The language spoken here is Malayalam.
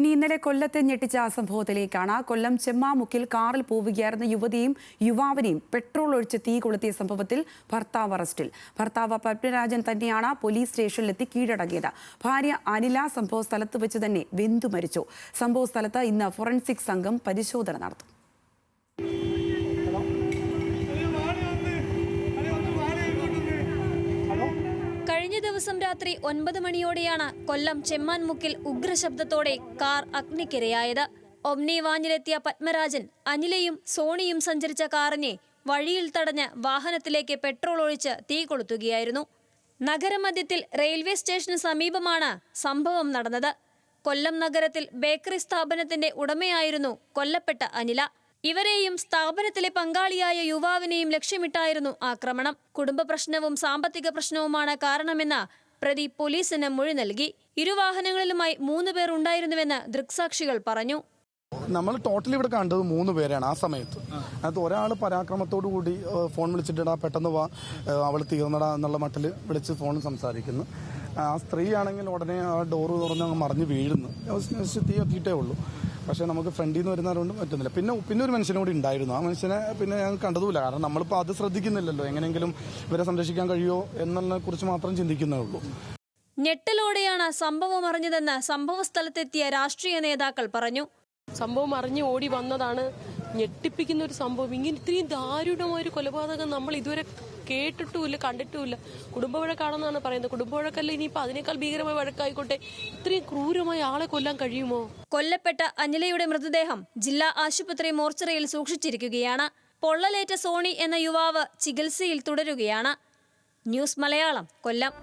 ഇനി ഇന്നലെ കൊല്ലത്തെ ഞെട്ടിച്ച സംഭവത്തിലേക്കാണ്. കൊല്ലം ചെമ്മാമുക്കിൽ കാറിൽ പോവുകയായിരുന്ന യുവതിയും യുവാവിനെയും പെട്രോൾ ഒഴിച്ച് തീ കൊളുത്തിയ സംഭവത്തിൽ ഭർത്താവ് അറസ്റ്റിൽ. ഭർത്താവ് പത്മരാജൻ തന്നെയാണ് പോലീസ് സ്റ്റേഷനിലെത്തി കീഴടങ്ങിയത്. ഭാര്യ അനില സംഭവ സ്ഥലത്ത് വെച്ച് തന്നെ വെന്തു മരിച്ചു. സംഭവ സ്ഥലത്ത് ഇന്ന് ഫോറൻസിക് സംഘം പരിശോധന നടത്തും. കഴിഞ്ഞ ദിവസം രാത്രി 9 മണിയോടെയാണ് കൊല്ലം ചെമ്മാൻമുക്കിൽ ഉഗ്രശബ്ദത്തോടെ കാർ അഗ്നിക്കിരയായത്. ഒമ്നി വാനിലെത്തിയ പത്മരാജൻ അനിലയും സോണിയും സഞ്ചരിച്ച കാറിനെ വഴിയിൽ തടഞ്ഞ് വാഹനത്തിലേക്ക് പെട്രോൾ ഒഴിച്ച് തീ കൊളുത്തുകയായിരുന്നു. നഗരമധ്യത്തിൽ റെയിൽവേ സ്റ്റേഷന് സമീപമാണ് സംഭവം നടന്നത്. കൊല്ലം നഗരത്തിൽ ബേക്കറി സ്ഥാപനത്തിന്റെ ഉടമയായിരുന്നു കൊല്ലപ്പെട്ട അനില. ഇവരെയും സ്ഥാപനത്തിലെ പങ്കാളിയായ യുവാവിനെയും ലക്ഷ്യമിട്ടായിരുന്നു ആക്രമണം. കുടുംബ പ്രശ്നവും സാമ്പത്തിക പ്രശ്നവുമാണ് കാരണമെന്ന് പ്രതി പോലീസിന് മൊഴി നൽകി. ഇരുവാഹനങ്ങളിലുമായി 3 പേർ ഉണ്ടായിരുന്നുവെന്ന് ദൃക്സാക്ഷികൾ പറഞ്ഞു. നമ്മൾ ടോട്ടലി ഇവിടെ കണ്ടത് 3 പേരാണ്. ആ സമയത്ത് അത് ഒരാൾ പരാക്രമത്തോടു കൂടി ഫോൺ വിളിച്ചിട്ടാ പെട്ടെന്ന് വാ, അവൾ തീർന്നടാ എന്നുള്ള മട്ടിൽ വിളിച്ച് ഫോണിൽ സംസാരിക്കുന്നു. ആ സ്ത്രീ ആണെങ്കിൽ ഉടനെ ആ ഡോറ് തുറന്ന് അങ്ങ് മറിഞ്ഞ് വീഴുന്നു. തീ എത്തിയിട്ടേ ഉള്ളൂ. പക്ഷേ നമുക്ക് ഫ്രണ്ടിൽ നിന്ന് വരുന്നതുകൊണ്ടും പറ്റുന്നില്ല. പിന്നെ ഒരു മനുഷ്യനും കൂടി ഉണ്ടായിരുന്നു. ആ മനുഷ്യനെ പിന്നെ ഞങ്ങൾ കണ്ടതുമില്ല. കാരണം നമ്മളിപ്പോൾ അത് ശ്രദ്ധിക്കുന്നില്ലല്ലോ. എങ്ങനെയെങ്കിലും ഇവരെ സംരക്ഷിക്കാൻ കഴിയുമോ എന്നതിനെ കുറിച്ച് മാത്രം ചിന്തിക്കുന്നേ ഉള്ളൂ. ഞെട്ടലോടെയാണ് സംഭവം അറിഞ്ഞതെന്ന് സംഭവ സ്ഥലത്തെത്തിയ രാഷ്ട്രീയ നേതാക്കൾ പറഞ്ഞു. സംഭവം അറിഞ്ഞ് ഓടി വന്നതാണ്. ഞെട്ടിപ്പിക്കുന്ന ഒരു സംഭവം. ഇങ്ങനെ ഇത്രയും ദാരുണമായ ഒരു കൊലപാതകം നമ്മൾ ഇതുവരെ കേട്ടിട്ടുമില്ല, കണ്ടിട്ടുമില്ല. കുടുംബ വഴക്കാണെന്നാണ് പറയുന്നത്. കുടുംബ വഴക്കല്ല, ഇനിയിപ്പോൾ അതിനേക്കാൾ ഭീകരമായ വഴക്കായിക്കോട്ടെ. ഇത്രയും ക്രൂരമായ ആളെ കൊല്ലാൻ കഴിയുമോ? കൊല്ലപ്പെട്ട അനിലയുടെ മൃതദേഹം ജില്ലാ ആശുപത്രി മോർച്ചറിയിൽ സൂക്ഷിച്ചിരിക്കുകയാണ്. പൊള്ളലേറ്റ സോണി എന്ന യുവാവ് ചികിത്സയിൽ തുടരുകയാണ്. ന്യൂസ് മലയാളം, കൊല്ലം.